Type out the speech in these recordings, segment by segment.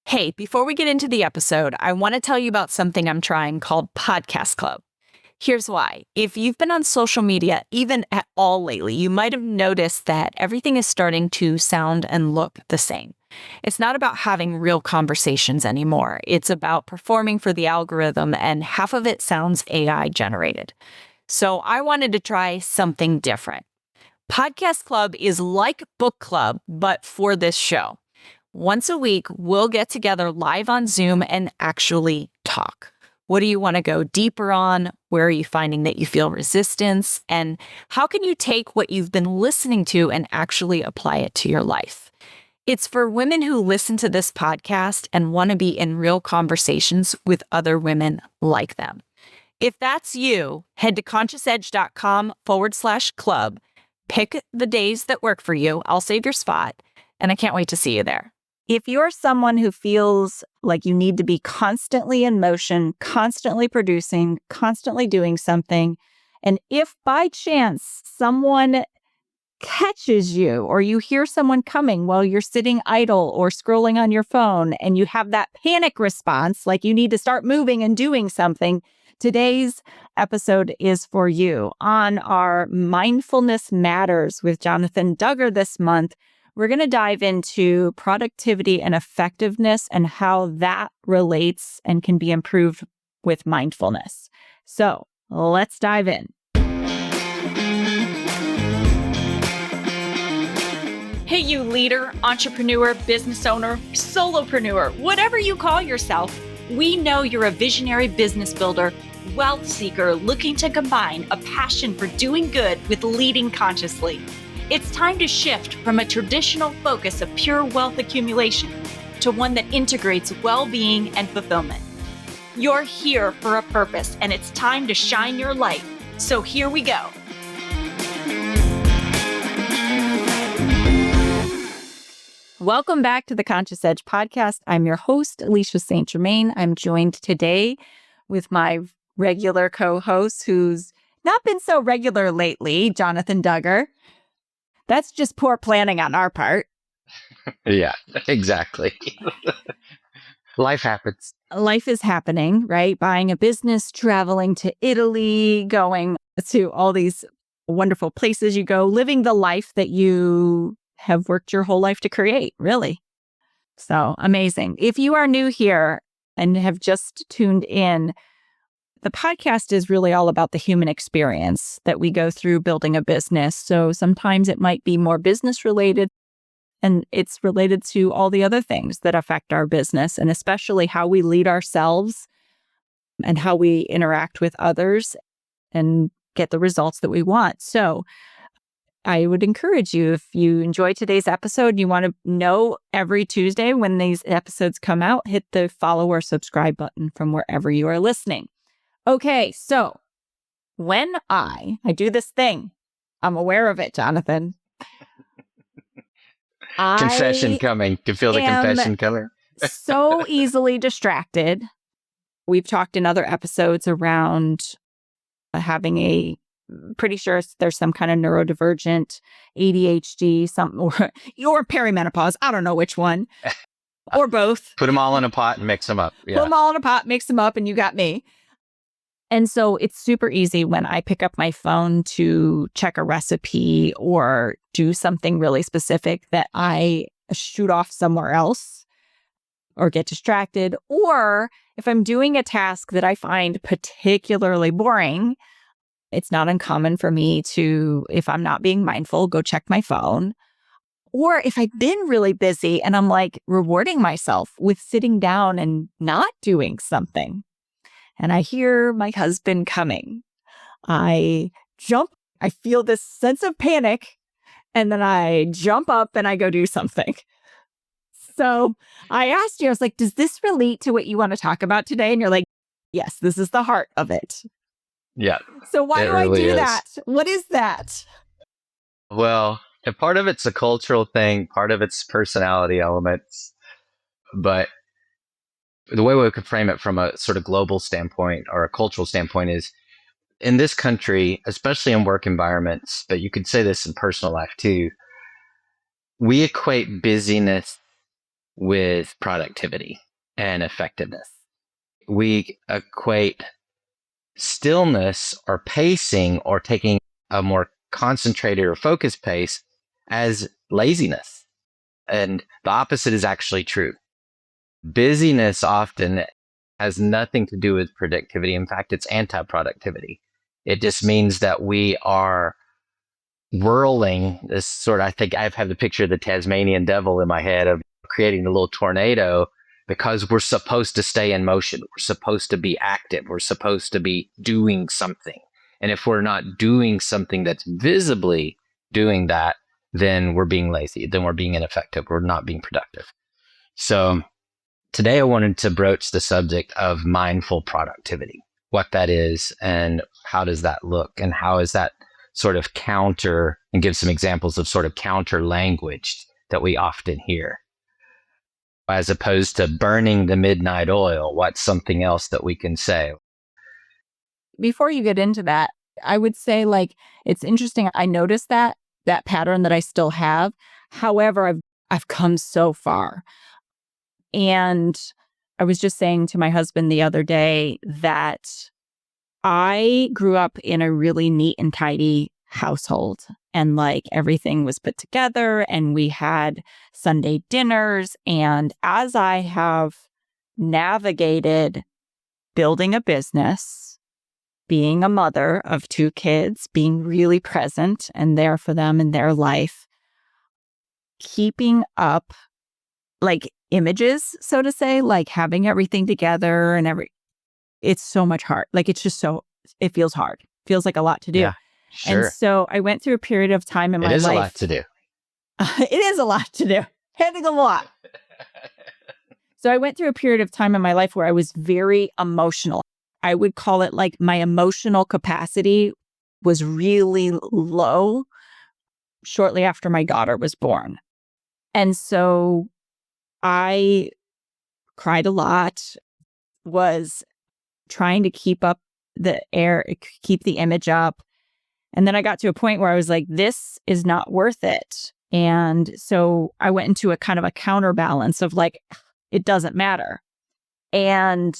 Hey, before we get into the episode, I want to tell you about something I'm trying called Podcast Club. Here's why. If you've been on social media, even at all lately, you might have noticed that everything is starting to sound and look the same. It's not about having real conversations anymore. It's about performing for the algorithm, and half of it sounds AI generated. So I wanted to try something different. Podcast Club is like book club, but for this show. Once a week, we'll get together live on Zoom and actually talk. What do you want to go deeper on? Where are you finding that you feel resistance? And how can you take what you've been listening to and actually apply it to your life? It's for women who listen to this podcast and want to be in real conversations with other women like them. If that's you, head to consciousedge.com/club. Pick the days that work for you. I'll save your spot, and I can't wait to see you there. If you're someone who feels like you need to be constantly in motion, constantly producing, constantly doing something, and if by chance someone catches you or you hear someone coming while you're sitting idle or scrolling on your phone and you have that panic response, like you need to start moving and doing something, today's episode is for you. On our Mindfulness Matters with Jonathan Duggar this month, we're going to dive into productivity and effectiveness and how that relates and can be improved with mindfulness. So let's dive in. Hey, you leader, entrepreneur, business owner, solopreneur, whatever you call yourself, we know you're a visionary business builder, wealth seeker looking to combine a passion for doing good with leading consciously. It's time to shift from a traditional focus of pure wealth accumulation to one that integrates well-being and fulfillment. You're here for a purpose, and it's time to shine your light. So here we go. Welcome back to the Conscious Edge podcast. I'm your host, Alecia St. Germain. I'm joined today with my regular co-host, who's not been so regular lately, Jonathan Duggar. That's just poor planning on our part. Yeah, exactly. Life happens. Life is happening, right? Buying a business, traveling to Italy, going to all these wonderful places you go, living the life that you have worked your whole life to create, really. So amazing. If you are new here and have just tuned in, the podcast is really all about the human experience that we go through building a business. So sometimes it might be more business related, and it's related to all the other things that affect our business, and especially how we lead ourselves and how we interact with others and get the results that we want. So I would encourage you, if you enjoy today's episode, you want to know every Tuesday when these episodes come out, hit the follow or subscribe button from wherever you are listening. Okay, so when I do this thing, I'm aware of it, Jonathan. Confession coming. Can feel the confession coming. So easily distracted. We've talked in other episodes around having pretty sure there's some kind of neurodivergent ADHD, something, or perimenopause. I don't know which one, or both. Put them all in a pot and mix them up. Yeah. Put them all in a pot, mix them up, and you got me. And so it's super easy when I pick up my phone to check a recipe or do something really specific that I shoot off somewhere else or get distracted. Or if I'm doing a task that I find particularly boring, it's not uncommon for me to, if I'm not being mindful, go check my phone. Or if I've been really busy and I'm like rewarding myself with sitting down and not doing something, and I hear my husband coming, I jump, I feel this sense of panic, and then I jump up and I go do something. So I asked you, I was like, does this relate to what you want to talk about today? And you're like, yes, this is the heart of it. Yeah. So why do really I do is. that? What is that? Well, part of it's a cultural thing, part of it's personality elements, but the way we could frame it from a sort of global standpoint or a cultural standpoint is, in this country, especially in work environments, but you could say this in personal life too, we equate busyness with productivity and effectiveness. We equate stillness or pacing or taking a more concentrated or focused pace as laziness. And the opposite is actually true. Busyness often has nothing to do with productivity. In fact, it's anti-productivity. It just means that we are whirling this sort of, I think I've had the picture of the Tasmanian devil in my head of creating a little tornado because we're supposed to stay in motion. We're supposed to be active. We're supposed to be doing something. And if we're not doing something that's visibly doing that, then we're being lazy. Then we're being ineffective. We're not being productive. So today I wanted to broach the subject of mindful productivity, what that is and how does that look and how is that sort of counter, and give some examples of sort of counter language that we often hear. As opposed to burning the midnight oil, what's something else that we can say? Before you get into that, I would say like it's interesting. I noticed that pattern that I still have. However, I've come so far. And I was just saying to my husband the other day that I grew up in a really neat and tidy household, and like everything was put together and we had Sunday dinners. And as I have navigated building a business, being a mother of 2 kids, being really present and there for them in their life, keeping up like images, so to say, like having everything together and it's so much hard. Like it's just it feels hard. Feels like a lot to do. Yeah, And sure. so I went through a period of time in It my is life. a lot to do. It is a lot to do. Handling a lot. So I went through a period of time in my life where I was very emotional. I would call it like my emotional capacity was really low shortly after my daughter was born. And so I cried a lot, was trying to keep up keep the image up. And then I got to a point where I was like, this is not worth it. And so I went into a kind of a counterbalance of like, it doesn't matter. And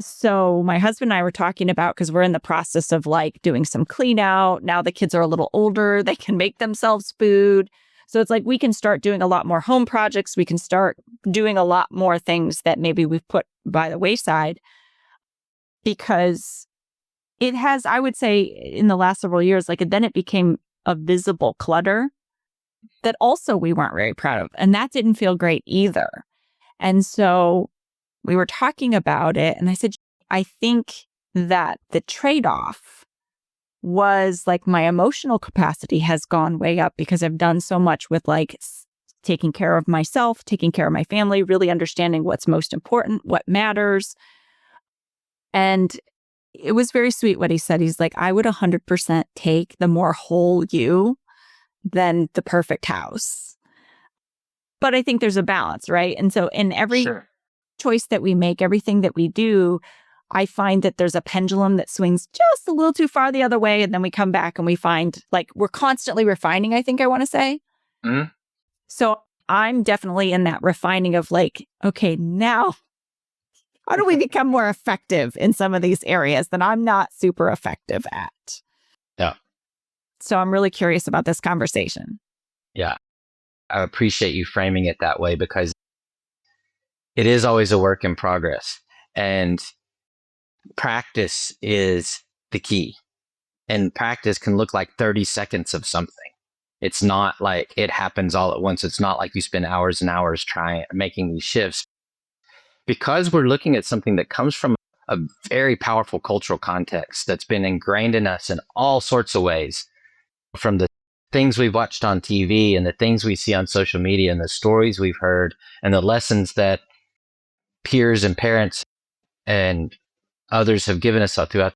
so my husband and I were talking about, because we're in the process of like doing some clean out. Now the kids are a little older, they can make themselves food. So it's like we can start doing a lot more home projects. We can start doing a lot more things that maybe we've put by the wayside, because it has, I would say in the last several years, like then it became a visible clutter that also we weren't very proud of. And that didn't feel great either. And so we were talking about it. And I said, I think that the trade-off was like my emotional capacity has gone way up because I've done so much with like taking care of myself, taking care of my family, really understanding what's most important, what matters. And it was very sweet what he said. He's like, I would 100% take the more whole you than the perfect house. But I think there's a balance, right? And so in every choice that we make, everything that we do, I find that there's a pendulum that swings just a little too far the other way. And then we come back and we find like we're constantly refining, I think I want to say. Mm-hmm. So I'm definitely in that refining of like, okay, now how do we become more effective in some of these areas that I'm not super effective at? Yeah. So I'm really curious about this conversation. Yeah. I appreciate you framing it that way because it is always a work in progress. And practice is the key. And practice can look like 30 seconds of something. It's not like it happens all at once. It's not like you spend hours and hours making these shifts. Because we're looking at something that comes from a very powerful cultural context that's been ingrained in us in all sorts of ways, from the things we've watched on TV and the things we see on social media and the stories we've heard and the lessons that peers and parents and others have given us throughout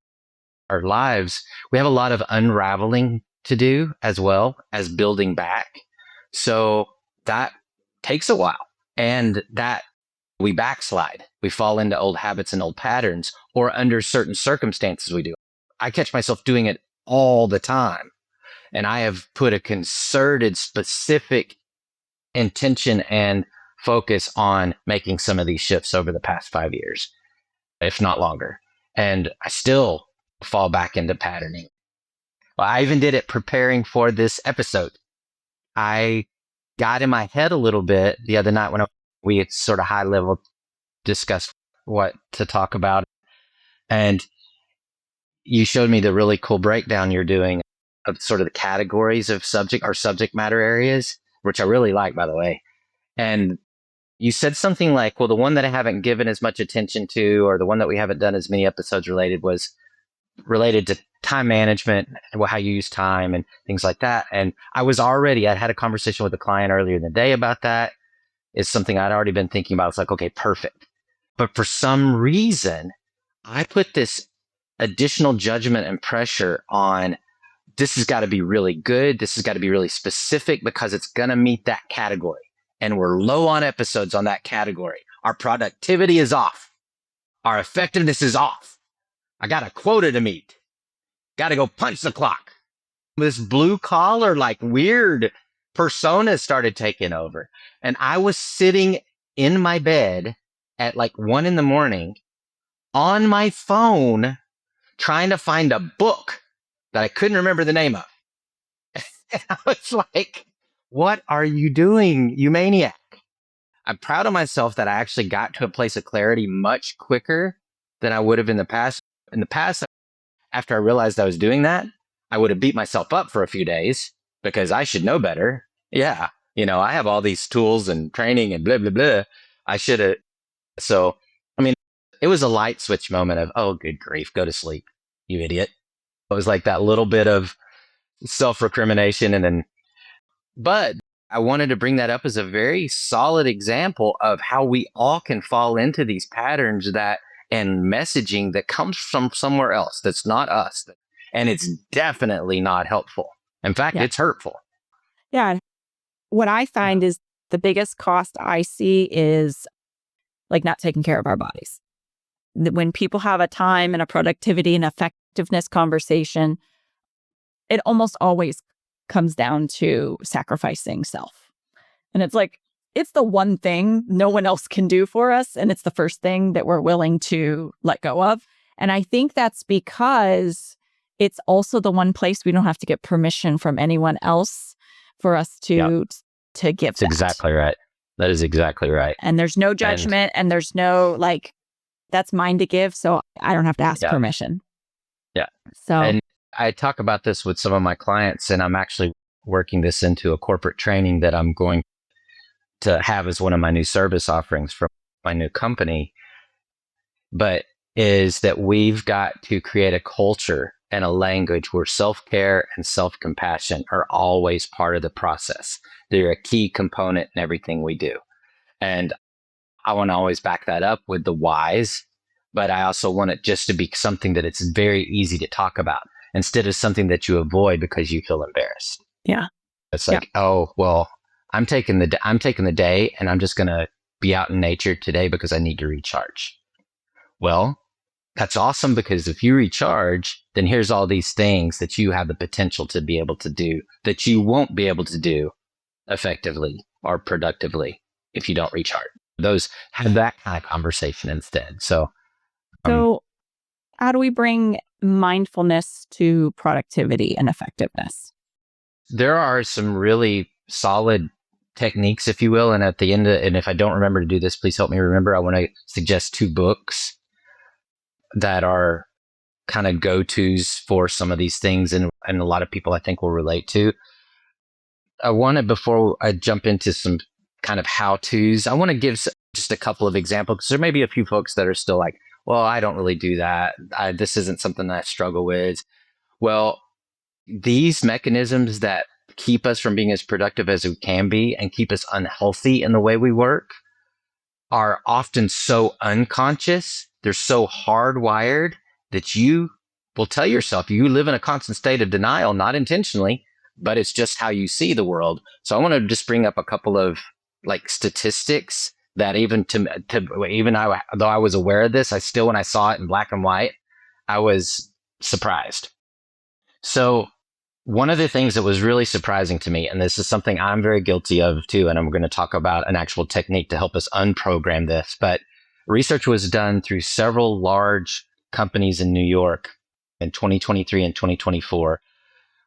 our lives. We have a lot of unraveling to do as well as building back. So that takes a while, and that we backslide. We fall into old habits and old patterns, or under certain circumstances we do. I catch myself doing it all the time. And I have put a concerted, specific intention and focus on making some of these shifts over the past 5 years, if not longer. And I still fall back into patterning. Well, I even did it preparing for this episode. I got in my head a little bit the other night when we had sort of high level discussed what to talk about. And you showed me the really cool breakdown you're doing of sort of the categories of subject matter areas, which I really like, by the way. And you said something like, well, the one that I haven't given as much attention to, or the one that we haven't done as many episodes related, was related to time management and how you use time and things like that. And I had a conversation with a client earlier in the day about that. It's something I'd already been thinking about. It's like, okay, perfect. But for some reason, I put this additional judgment and pressure on, this has got to be really good. This has got to be really specific because it's going to meet that category. And we're low on episodes on that category. Our productivity is off. Our effectiveness is off. I got a quota to meet. Got to go punch the clock. This blue collar, like weird persona started taking over. And I was sitting in my bed at like 1 a.m. on my phone trying to find a book that I couldn't remember the name of. And I was like, what are you doing, you maniac? I'm proud of myself that I actually got to a place of clarity much quicker than I would have in the past. In the past, after I realized I was doing that, I would have beat myself up for a few days because I should know better. Yeah, I have all these tools and training and blah, blah, blah. I should have. So, it was a light switch moment of, oh, good grief, go to sleep, you idiot. It was like that little bit of self-recrimination. But I wanted to bring that up as a very solid example of how we all can fall into these patterns and messaging that comes from somewhere else that's not us. And it's definitely not helpful. In fact, it's hurtful. Yeah. What I find is the biggest cost I see is like not taking care of our bodies. When people have a time and a productivity and effectiveness conversation, it almost always comes down to sacrificing self. And it's like, it's the one thing no one else can do for us. And it's the first thing that we're willing to let go of. And I think that's because it's also the one place we don't have to get permission from anyone else for us to give. That's exactly right. That is exactly right. And there's no judgment and there's no like, that's mine to give. So I don't have to ask permission. Yeah. So, and I talk about this with some of my clients, and I'm actually working this into a corporate training that I'm going to have as one of my new service offerings from my new company. But is that we've got to create a culture and a language where self-care and self-compassion are always part of the process. They're a key component in everything we do. And I want to always back that up with the whys, but I also want it just to be something that it's very easy to talk about instead of something that you avoid because you feel embarrassed. Yeah. It's like, oh, well, I'm taking the day and I'm just going to be out in nature today because I need to recharge. Well, that's awesome, because if you recharge, then here's all these things that you have the potential to be able to do that you won't be able to do effectively or productively if you don't recharge. Those have that kind of conversation instead. So how do we bring mindfulness to productivity and effectiveness? There are some really solid techniques, if you will. And at the end, and if I don't remember to do this, please help me remember. I want to suggest 2 books that are kind of go-tos for some of these things, and a lot of people I think will relate to. Before I jump into some kind of how-tos, I want to give just a couple of examples, because there may be a few folks that are still like, well, I don't really do that. This isn't something that I struggle with. Well, these mechanisms that keep us from being as productive as we can be and keep us unhealthy in the way we work are often so unconscious. They're so hardwired that you will tell yourself you live in a constant state of denial, not intentionally, but it's just how you see the world. So I want to just bring up a couple of like statistics that though I was aware of this, I still, when I saw it in black and white, I was surprised. So One of the things that was really surprising to me, and this is something I'm very guilty of too, and I'm going to talk about an actual technique to help us unprogram this, but research was done through several large companies in New York in 2023 and 2024,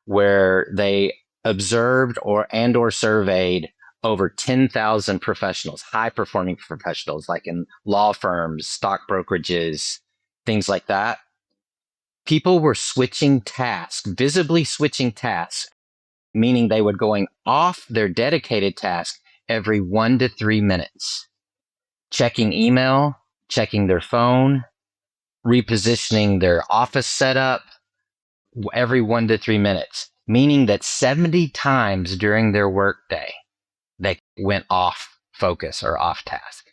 where they observed or surveyed over 10,000 professionals, high performing professionals, like in law firms, stock brokerages, things like that. People were switching tasks, visibly switching tasks, meaning they were going off their dedicated task every 1 to 3 minutes, checking email, checking their phone, repositioning their office setup every 1 to 3 minutes, meaning that 70 times during their workday, they went off focus or off task.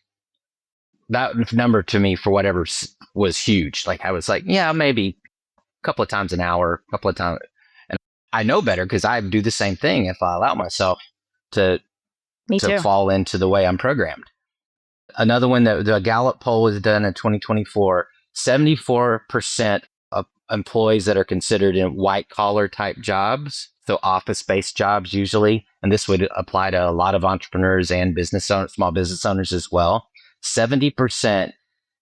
That number to me, for whatever, was huge. Like I was like, yeah, maybe a couple of times an hour, a couple of times. And I know better because I do the same thing if I allow myself to Me too. fall into the way I'm programmed. Another one, that the Gallup poll was done in 2024, 74% of employees that are considered in white collar type jobs, so office based jobs usually, and this would apply to a lot of entrepreneurs and business owners, small business owners as well. 70%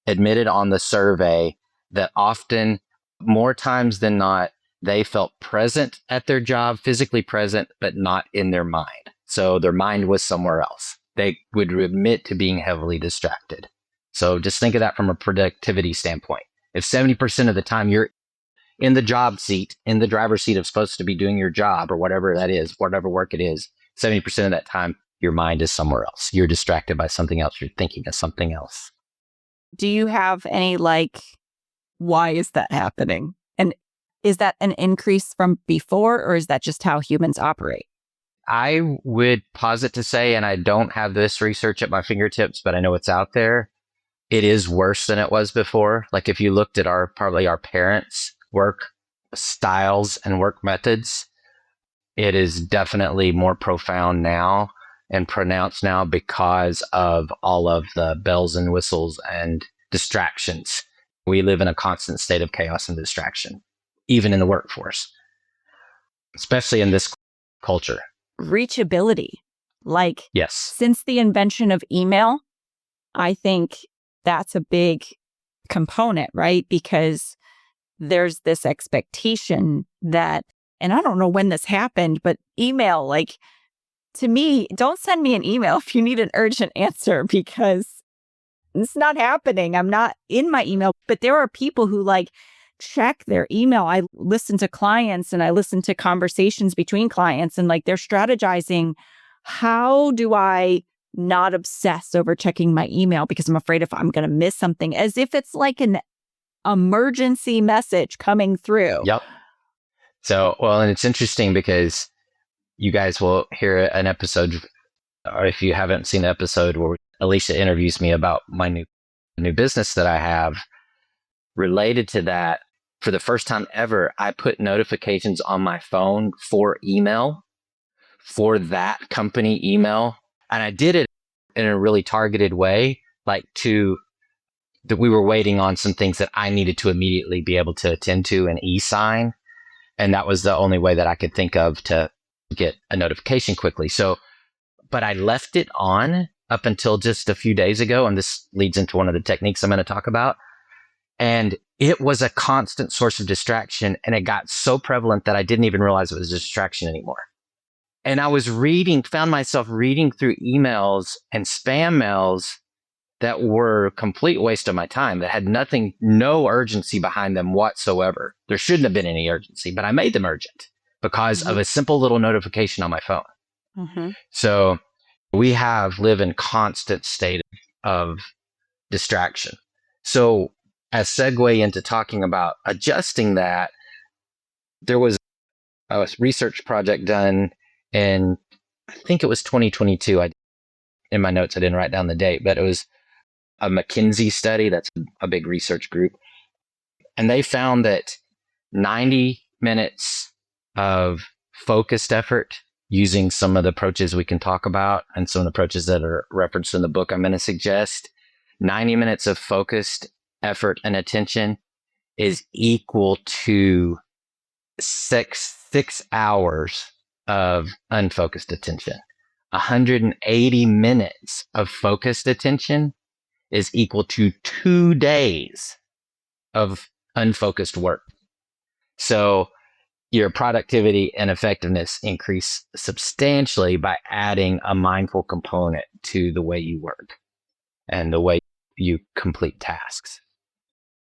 admitted on the survey that often, more times than not, they felt present at their job, physically present, but not in their mind. So their mind was somewhere else. They would admit to being heavily distracted. So just think of that from a productivity standpoint. If 70% of the time you're in the job seat, in the driver's seat of supposed to be doing your job or whatever that is, whatever work it is, 70% of that time, your mind is somewhere else. You're distracted by something else. You're thinking of something else. Do you have any, why is that happening? And is that an increase from before, or is that just how humans operate? I would posit to say, and I don't have this research at my fingertips, but I know it's out there, it is worse than it was before. Like if you looked at probably our parents' work styles and work methods, it is definitely more profound now and pronounced now because of all of the bells and whistles and distractions. We live in a constant state of chaos and distraction, even in the workforce, especially in this culture. Reachability. Yes. Since the invention of email, I think that's a big component, right? Because there's this expectation that, and I don't know when this happened, but email, to me, don't send me an email if you need an urgent answer, because it's not happening. I'm not in my email. But there are people who check their email. I listen to clients and I listen to conversations between clients, and they're strategizing, how do I not obsess over checking my email because I'm afraid if I'm going to miss something, as if it's like an emergency message coming through. Yep. So, well, and it's interesting because you guys will hear an episode, or if you haven't seen the episode where Alecia interviews me about my new business that I have. Related to that, for the first time ever, I put notifications on my phone for email, for that company email. And I did it in a really targeted way, that we were waiting on some things that I needed to immediately be able to attend to and e-sign. And that was the only way that I could think of to get a notification quickly. So, but I left it on up until just a few days ago. And this leads into one of the techniques I'm going to talk about. And it was a constant source of distraction. And it got so prevalent that I didn't even realize it was a distraction anymore. And I was found myself reading through emails and spam mails that were a complete waste of my time, that had no urgency behind them whatsoever. There shouldn't have been any urgency, but I made them urgent because of a simple little notification on my phone. Mm-hmm. So we live in constant state of distraction. So as segue into talking about adjusting that, there was a research project done in, I think it was 2022. In my notes, I didn't write down the date, but it was a McKinsey study. That's a big research group. And they found that 90 minutes of focused effort using some of the approaches we can talk about and some of the approaches that are referenced in the book I'm going to suggest, 90 minutes of focused effort and attention is equal to 6 6 hours of unfocused attention. 180 minutes of focused attention is equal to 2 days of unfocused work. So your productivity and effectiveness increase substantially by adding a mindful component to the way you work and the way you complete tasks.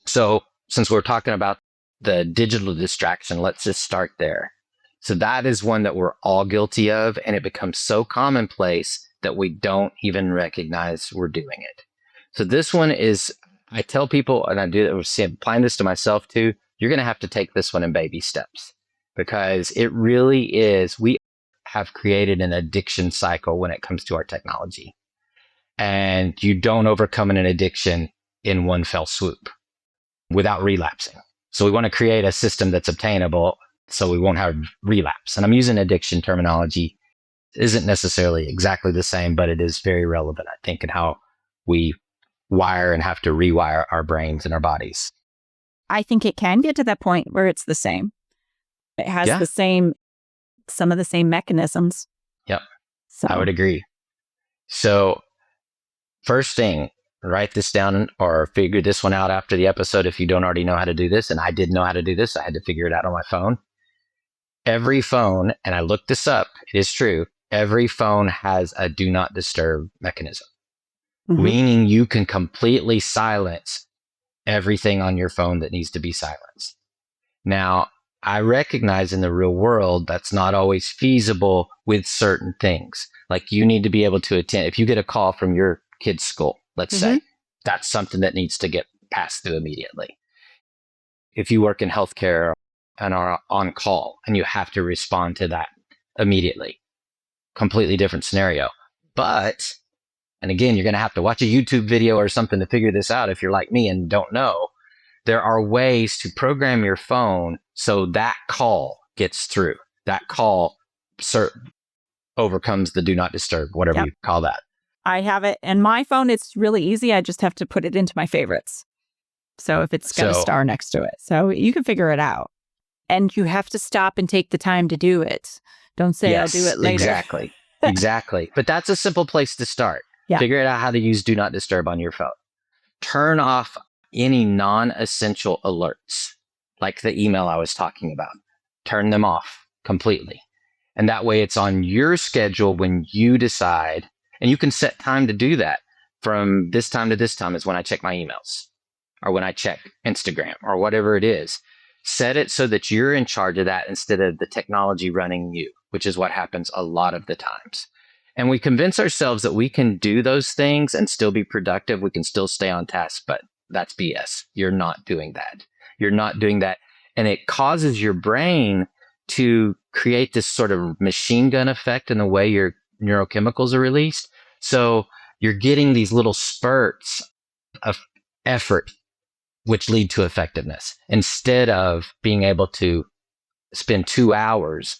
So since we're talking about the digital distraction, let's just start there. So that is one that we're all guilty of, and it becomes so commonplace that we don't even recognize we're doing it. So this one is, I tell people, and I do that, I'm applying this to myself too, you're going to have to take this one in baby steps, because it really is, we have created an addiction cycle when it comes to our technology. And you don't overcome an addiction in one fell swoop without relapsing. So we want to create a system that's obtainable so we won't have relapse. And I'm using addiction terminology. It isn't necessarily exactly the same, but it is very relevant, I think, in how we wire and have to rewire our brains and our bodies. I think it can get to that point where it's the same. It has Yeah. some of the same mechanisms. Yep. So I would agree. So first thing, write this down or figure this one out after the episode if you don't already know how to do this. And I did know how to do this. I had to figure it out on my phone. Every phone, and I looked this up, it is true, every phone has a do not disturb mechanism, meaning you can completely silence everything on your phone that needs to be silenced. Now, I recognize in the real world that's not always feasible with certain things. Like you need to be able to attend. If you get a call from your kid's school, let's say, that's something that needs to get passed through immediately. If you work in healthcare and are on call and you have to respond to that immediately, completely different scenario. But, and again, you're going to have to watch a YouTube video or something to figure this out if you're like me and don't know. There are ways to program your phone so that call gets through. That call overcomes the do not disturb, whatever you call that. I have it. And my phone, it's really easy. I just have to put it into my favorites. So if it's got a star next to it. So you can figure it out. And you have to stop and take the time to do it. Don't say, I'll do it later. Exactly. Exactly. But that's a simple place to start. Yeah. Figure out how to use do not disturb on your phone. Turn off any non-essential alerts, like the email I was talking about. Turn them off completely. And that way it's on your schedule when you decide, and you can set time to do that. From this time to this time is when I check my emails or when I check Instagram or whatever it is. Set it so that you're in charge of that instead of the technology running you, which is what happens a lot of the times. And we convince ourselves that we can do those things and still be productive. We can still stay on task, but that's BS. You're not doing that. You're not doing that. And it causes your brain to create this sort of machine gun effect in the way your neurochemicals are released. So you're getting these little spurts of effort, which lead to effectiveness, instead of being able to spend 2 hours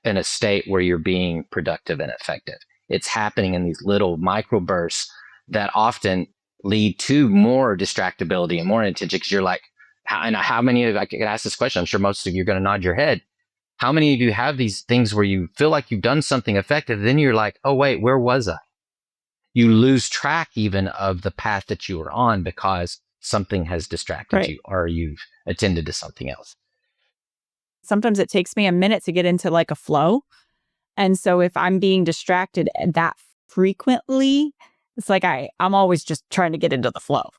in a state where you're being productive and effective. It's happening in these little microbursts that often lead to more distractibility and more attention, because you're like, how many of, I can ask this question, I'm sure most of you are going to nod your head. How many of you have these things where you feel like you've done something effective, then you're like, oh wait, where was I? You lose track even of the path that you were on because something has distracted you or you've attended to something else. Sometimes it takes me a minute to get into like a flow. And so if I'm being distracted that frequently, it's like I'm always just trying to get into the flow.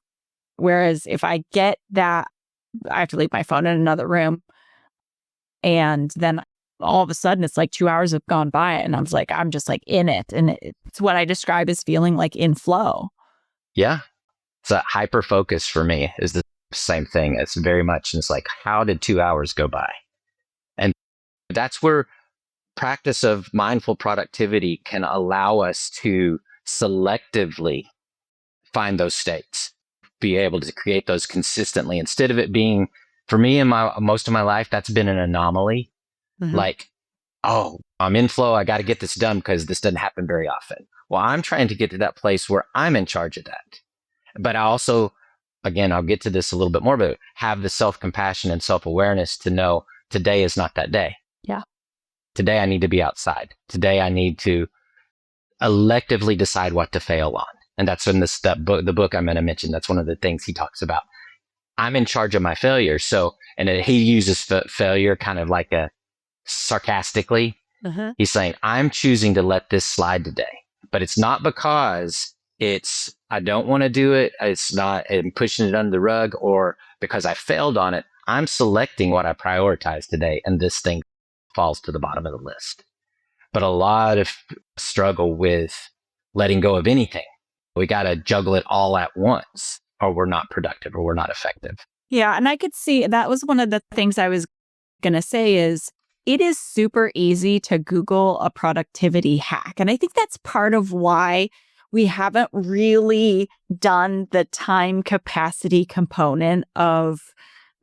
Whereas if I get that, I have to leave my phone in another room. And then all of a sudden it's like 2 hours have gone by and I'm just like in it. And it's what I describe as feeling like in flow. Yeah. So hyper focus for me is the same thing. It's very much, it's like, how did 2 hours go by? And that's where practice of mindful productivity can allow us to selectively find those states, be able to create those consistently, instead of it being, for me in most of my life, that's been an anomaly. Like, oh, I'm in flow, I got to get this done because this doesn't happen very often. Well, I'm trying to get to that place where I'm in charge of that. But I also, again, I'll get to this a little bit more, but have the self-compassion and self-awareness to know today is not that day. Today I need to be outside. Today I need to electively decide what to fail on. And that's in the book I'm going to mention. That's one of the things he talks about. I'm in charge of my failure. So, and he uses failure kind of like a sarcastically. Uh-huh. He's saying, I'm choosing to let this slide today, but it's not because I don't want to do it. It's not, I'm pushing it under the rug or because I failed on it. I'm selecting what I prioritize today. And this thing falls to the bottom of the list. But a lot of struggle with letting go of anything. We got to juggle it all at once or we're not productive or we're not effective. Yeah. And I could see that was one of the things I was going to say is it is super easy to Google a productivity hack. And I think that's part of why we haven't really done the time capacity component of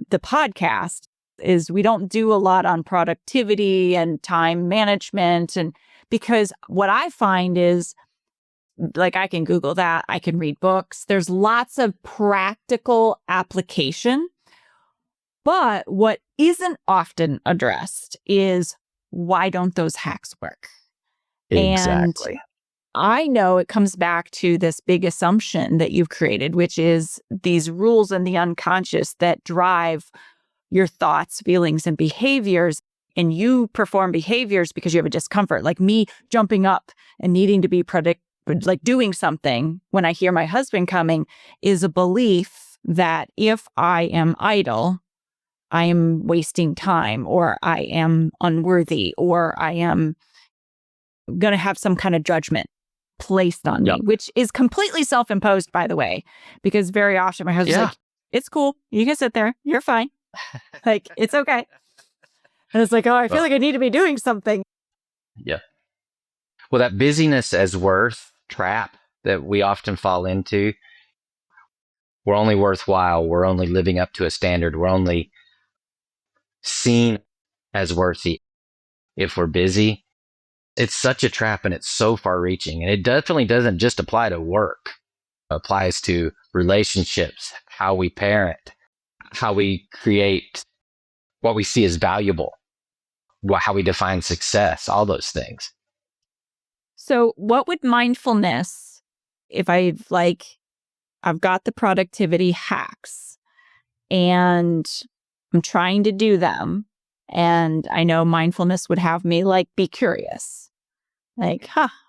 the podcast is we don't do a lot on productivity and time management. And because what I find is like I can Google that, I can read books. There's lots of practical application. But what isn't often addressed is why don't those hacks work? Exactly. And I know it comes back to this big assumption that you've created, which is these rules in the unconscious that drive your thoughts, feelings, and behaviors. And you perform behaviors because you have a discomfort, like me jumping up and needing to be like doing something when I hear my husband coming is a belief that if I am idle, I am wasting time or I am unworthy or I am going to have some kind of judgment placed on me, which is completely self-imposed, by the way, because very often my husband's like, it's cool. You can sit there. You're fine. Like, it's okay. And it's like, oh, I feel like I need to be doing something. Yeah. Well, that busyness as worth trap that we often fall into, we're only worthwhile. We're only living up to a standard. We're only seen as worthy if we're busy. It's such a trap and it's so far reaching. And it definitely doesn't just apply to work. It applies to relationships, how we parent, how we create what we see as valuable, how we define success, all those things. So what would mindfulness, if I've got the productivity hacks and I'm trying to do them, and I know mindfulness would have me be curious,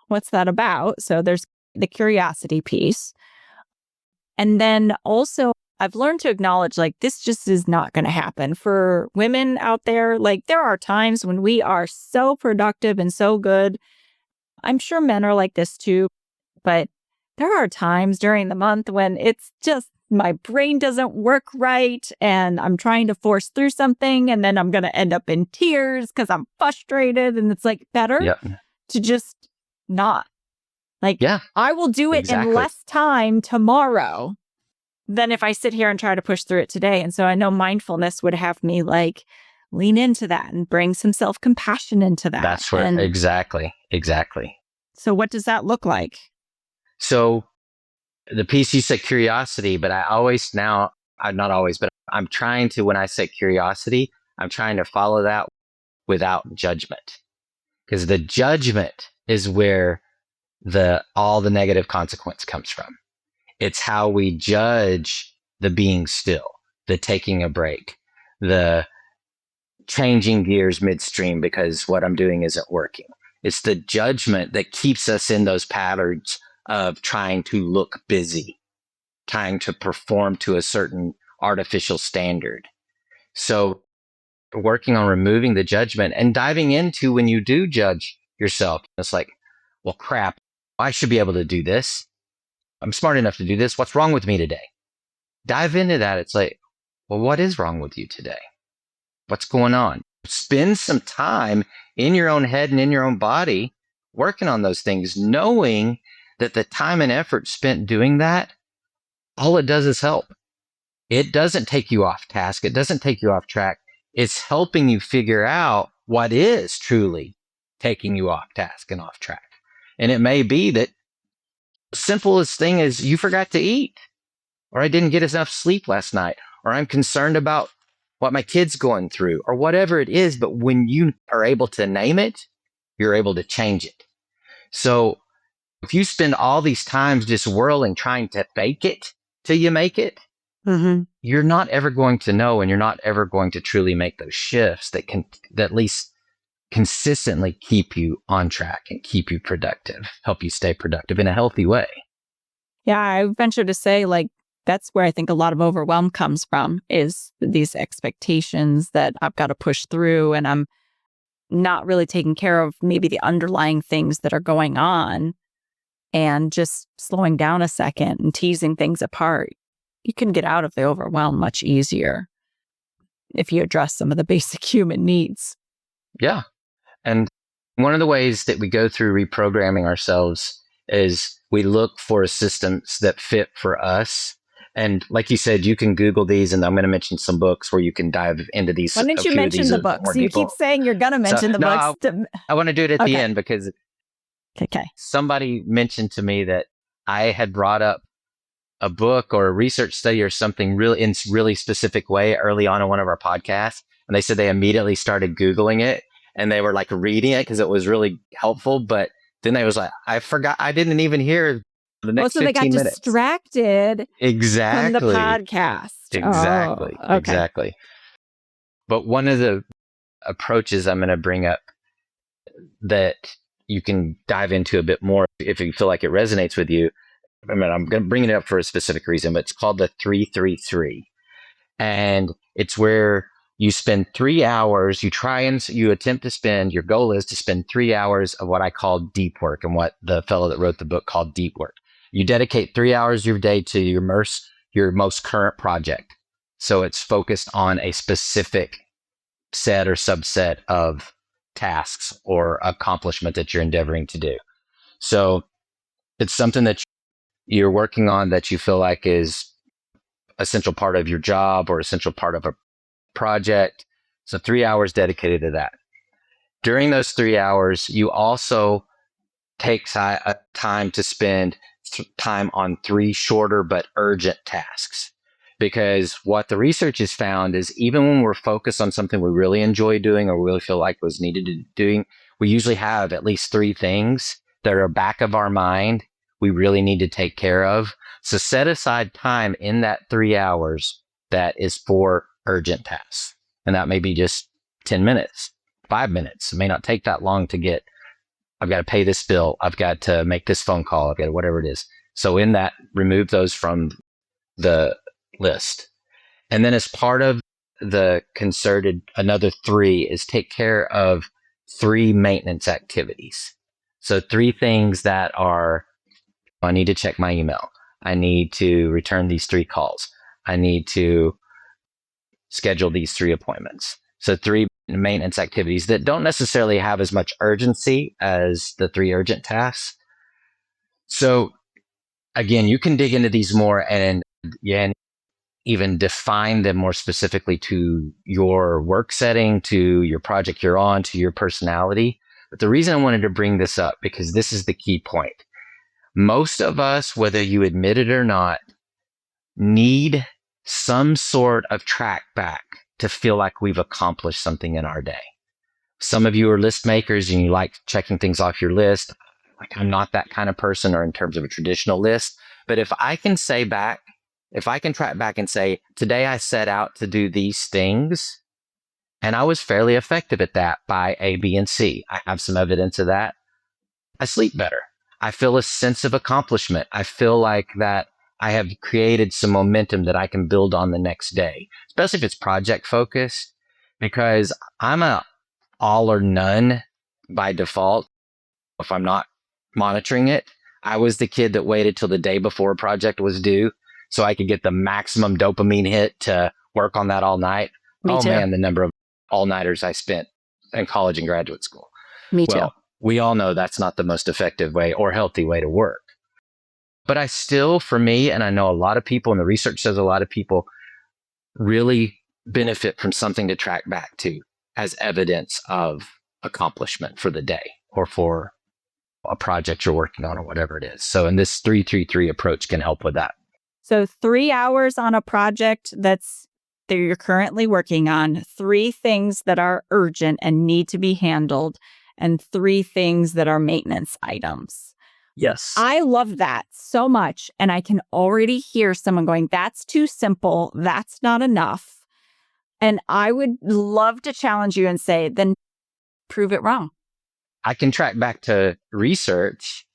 what's that about? So there's the curiosity piece. And then also I've learned to acknowledge this just is not going to happen for women out there. There are times when we are so productive and so good. I'm sure men are like this too, but there are times during the month when it's just my brain doesn't work right and I'm trying to force through something and then I'm going to end up in tears because I'm frustrated. And it's better to just not. I will do it in less time tomorrow than if I sit here and try to push through it today. And so I know mindfulness would have me lean into that and bring some self-compassion into that. That's where, exactly. So what does that look like? So the piece you said curiosity, but I always now, not always, but I'm trying to, when I say curiosity, I'm trying to follow that without judgment. Because the judgment is where all the negative consequence comes from. It's how we judge the being still, the taking a break, the changing gears midstream because what I'm doing isn't working. It's the judgment that keeps us in those patterns of trying to look busy, trying to perform to a certain artificial standard. So working on removing the judgment and diving into when you do judge yourself, it's well, crap, I should be able to do this. I'm smart enough to do this. What's wrong with me today? Dive into that. It's well, what is wrong with you today? What's going on? Spend some time in your own head and in your own body working on those things, knowing that the time and effort spent doing that, all it does is help. It doesn't take you off task. It doesn't take you off track. It's helping you figure out what is truly taking you off task and off track. And it may be that simplest thing is you forgot to eat, or I didn't get enough sleep last night, or I'm concerned about what my kid's going through, or whatever it is. But when you are able to name it, you're able to change it. So if you spend all these times just whirling, trying to fake it till you make it, you're not ever going to know, and you're not ever going to truly make those shifts that at least consistently keep you on track and keep you productive, help you stay productive in a healthy way. Yeah, I venture to say, like, that's where I think a lot of overwhelm comes from, is these expectations that I've got to push through, and I'm not really taking care of maybe the underlying things that are going on, and just slowing down a second and teasing things apart. You can get out of the overwhelm much easier if you address some of the basic human needs. Yeah. And one of the ways that we go through reprogramming ourselves is we look for systems that fit for us. And like you said, you can Google these, and I'm going to mention some books where you can dive into these. Why didn't you mention the books? You keep saying you're going to mention the books. I want to do it at the end, because okay, somebody mentioned to me that I had brought up a book or a research study or something really in really specific way early on in one of our podcasts. And they said they immediately started Googling it, and they were like reading it because it was really helpful. But then they was like, I forgot, I didn't even hear the next 15 minutes. So they got distracted exactly from the podcast. Exactly. But one of the approaches I'm going to bring up that you can dive into a bit more if you feel like it resonates with you. I mean, I'm going to bring it up for a specific reason, but it's called the 3-3-3. And it's where you spend 3 hours, you attempt to spend, your goal is to spend 3 hours of what I call deep work, and what the fellow that wrote the book called deep work. You dedicate 3 hours of your day to your most current project. So it's focused on a specific set or subset of tasks or accomplishment that you're endeavoring to do. So it's something that you're working on that you feel like is essential part of your job or essential part of a project. So 3 hours dedicated to that. During those 3 hours, you also take time to spend time on 3 shorter but urgent tasks. Because what the research has found is, even when we're focused on something we really enjoy doing or really feel like was needed to doing, we usually have at least 3 things that are back of our mind we really need to take care of. So set aside time in that 3 hours that is for urgent tasks. And that may be just 10 minutes, 5 minutes. It may not take that long to get, I've got to pay this bill, I've got to make this phone call, I've got to whatever it is. So in that, remove those from the list. And then as part of the concerted, another 3 is take care of 3 maintenance activities. So 3 things that are, I need to check my email, I need to return these 3 calls, I need to schedule these 3 appointments. So 3 maintenance activities that don't necessarily have as much urgency as the 3 urgent tasks. So again, you can dig into these more and even define them more specifically to your work setting, to your project you're on, to your personality. But the reason I wanted to bring this up, because this is the key point. Most of us, whether you admit it or not, need some sort of track back to feel like we've accomplished something in our day. Some of you are list makers and you like checking things off your list. Like, I'm not that kind of person, or in terms of a traditional list. But if I can track back and say, today I set out to do these things, and I was fairly effective at that by A, B, and C. I have some evidence of that. I sleep better. I feel a sense of accomplishment. I feel like that I have created some momentum that I can build on the next day, especially if it's project focused, because I'm a all or none by default. If I'm not monitoring it, I was the kid that waited till the day before a project was due so I could get the maximum dopamine hit to work on that all night. Me too. Man, the number of all-nighters I spent in college and graduate school. Me too. Well, we all know that's not the most effective way or healthy way to work. But I still, for me, and I know a lot of people, and the research says a lot of people really benefit from something to track back to as evidence of accomplishment for the day or for a project you're working on or whatever it is. So, and this 3-3-3 approach can help with that. So 3 hours on a project that's that you're currently working on, 3 things that are urgent and need to be handled, and 3 things that are maintenance items. Yes. I love that so much. And I can already hear someone going, that's too simple. That's not enough. And I would love to challenge you and say, then prove it wrong. I can track back to research.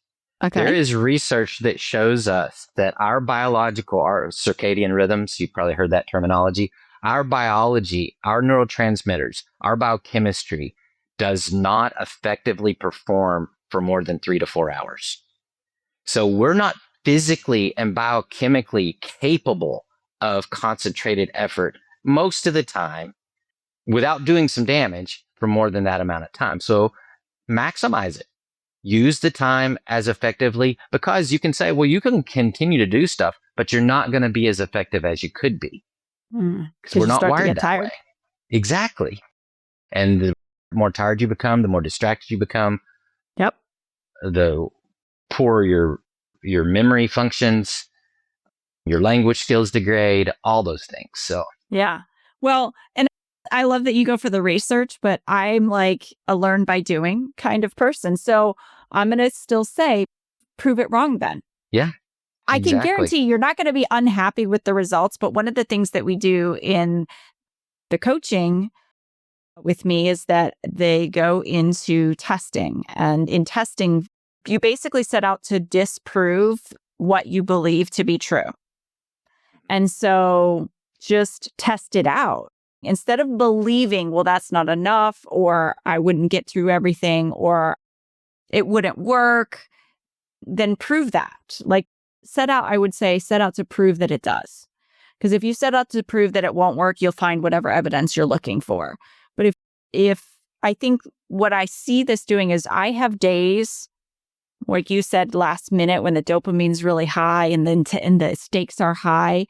Okay. There is research that shows us that our circadian rhythms, you've probably heard that terminology, our biology, our neurotransmitters, our biochemistry does not effectively perform for more than 3 to 4 hours. So we're not physically and biochemically capable of concentrated effort most of the time without doing some damage for more than that amount of time. So maximize it. Use the time as effectively, because you can say, well, you can continue to do stuff, but you're not going to be as effective as you could be. Because we're not wired that way. Exactly. And the more tired you become, the more distracted you become. Yep. The poorer your memory functions, your language skills degrade, all those things. So yeah. Well, and I love that you go for the research, but I'm like a learn by doing kind of person. So I'm going to still say, prove it wrong then. Yeah. I can guarantee you're not going to be unhappy with the results. But one of the things that we do in the coaching with me is that they go into testing. And in testing, you basically set out to disprove what you believe to be true. And so just test it out. Instead of believing, well, that's not enough, or I wouldn't get through everything, or it wouldn't work, then prove that. Like set out to prove that it does. Because if you set out to prove that it won't work, you'll find whatever evidence you're looking for. But if I think what I see this doing is I have days, like you said, last minute when the dopamine's really high and then and the stakes are high,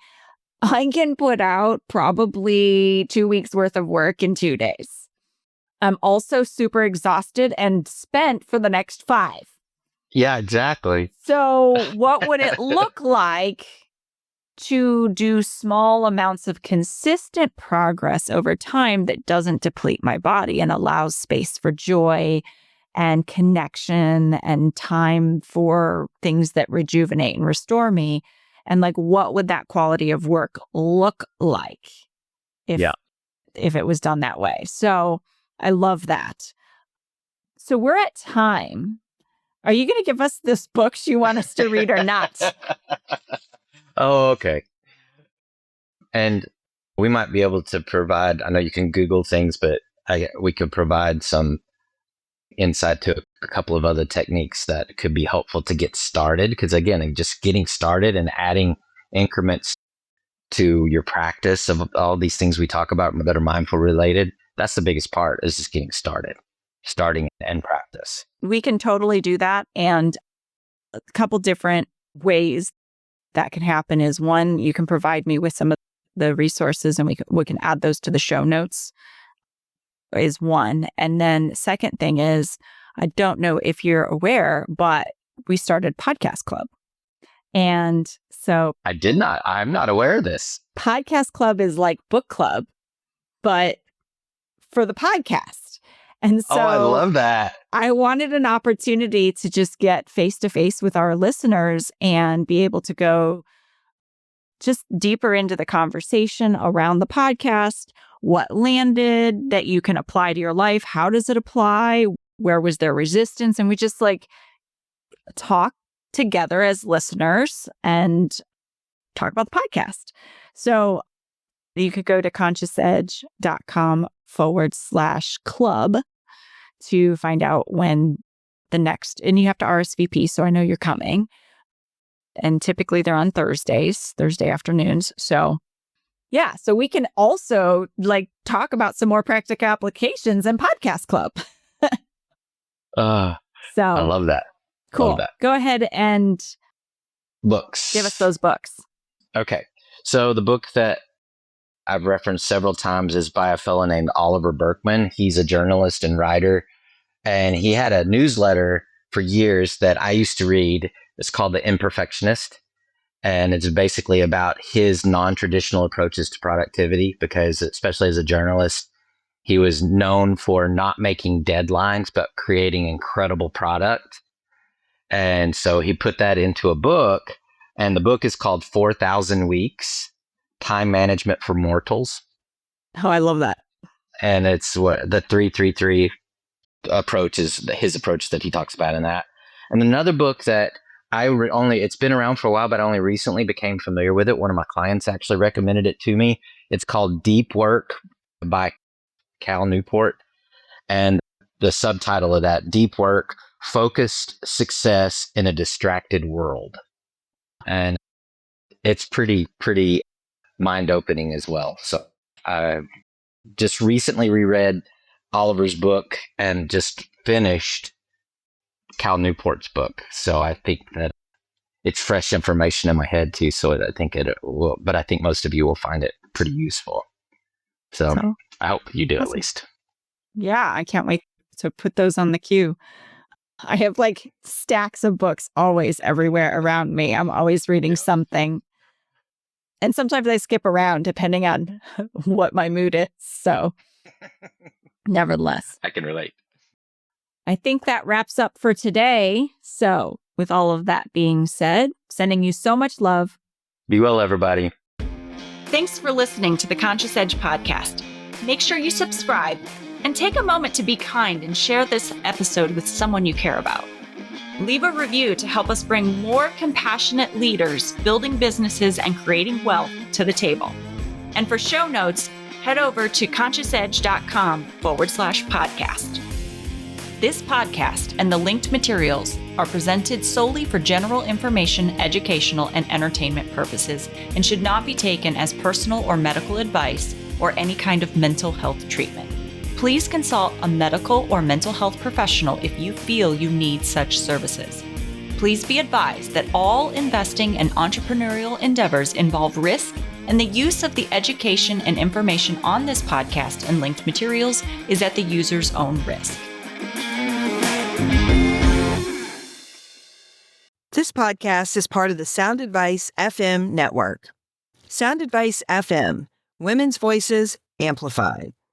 I can put out probably 2 weeks worth of work in 2 days. I'm also super exhausted and spent for the next 5. Yeah, exactly. So what would it look like to do small amounts of consistent progress over time that doesn't deplete my body and allows space for joy and connection and time for things that rejuvenate and restore me? And like, what would that quality of work look like if it was done that way? So I love that. So we're at time. Are you going to give us this books you want us to read or not? Oh, okay. And we might be able to provide, I know you can Google things, but we could provide some insight to a couple of other techniques that could be helpful to get started. Because again, just getting started and adding increments to your practice of all these things we talk about that are mindful related, that's the biggest part, is just getting starting and practice. We can totally do that. And a couple different ways that can happen is, one, you can provide me with some of the resources and we can add those to the show notes, is one. And then second thing is, I don't know if you're aware, but we started Podcast Club. And so I'm not aware of this. Podcast Club is like book club, but for the podcast. And so I love that. I wanted an opportunity to just get face to face with our listeners and be able to go just deeper into the conversation around the podcast. What landed that you can apply to your life? How does it apply? Where was there resistance? And we just like talk together as listeners and talk about the podcast. So you could go to consciousedge.com/club to find out when the next, and you have to RSVP. So I know you're coming. And typically they're on Thursday afternoons. So yeah, so we can also like talk about some more practical applications in Podcast Club. So I love that. Cool. Love that. Go ahead and books. Give us those books. Okay. So the book that I've referenced several times is by a fellow named Oliver Burkeman. He's a journalist and writer, and he had a newsletter for years that I used to read. It's called The Imperfectionist. And it's basically about his non-traditional approaches to productivity, because especially as a journalist, he was known for not making deadlines, but creating incredible product. And so he put that into a book, and the book is called 4,000 Weeks, Time Management for Mortals. Oh, I love that. And it's what the 333 approach is, his approach that he talks about in that. And another book that it's been around for a while, but I only recently became familiar with it. One of my clients actually recommended it to me. It's called Deep Work by Cal Newport. And the subtitle of that, Deep Work, Focused Success in a Distracted World. And it's pretty mind-opening as well. So I just recently reread Oliver's book and just finished Cal Newport's book. So I think that it's fresh information in my head too. So I think it will, but I think most of you will find it pretty useful. So I hope you do, awesome. at least. Yeah, I can't wait to put those on the queue. I have like stacks of books always everywhere around me. I'm always reading something. And sometimes I skip around depending on what my mood is. So nevertheless, I can relate. I think that wraps up for today. So with all of that being said, sending you so much love. Be well, everybody. Thanks for listening to the Conscious Edge podcast. Make sure you subscribe and take a moment to be kind and share this episode with someone you care about. Leave a review to help us bring more compassionate leaders building businesses and creating wealth to the table. And for show notes, head over to consciousedge.com/podcast. This podcast and the linked materials are presented solely for general information, educational, and entertainment purposes and should not be taken as personal or medical advice or any kind of mental health treatment. Please consult a medical or mental health professional if you feel you need such services. Please be advised that all investing and entrepreneurial endeavors involve risk, and the use of the education and information on this podcast and linked materials is at the user's own risk. This podcast is part of the Sound Advice FM network. Sound Advice FM, women's voices amplified.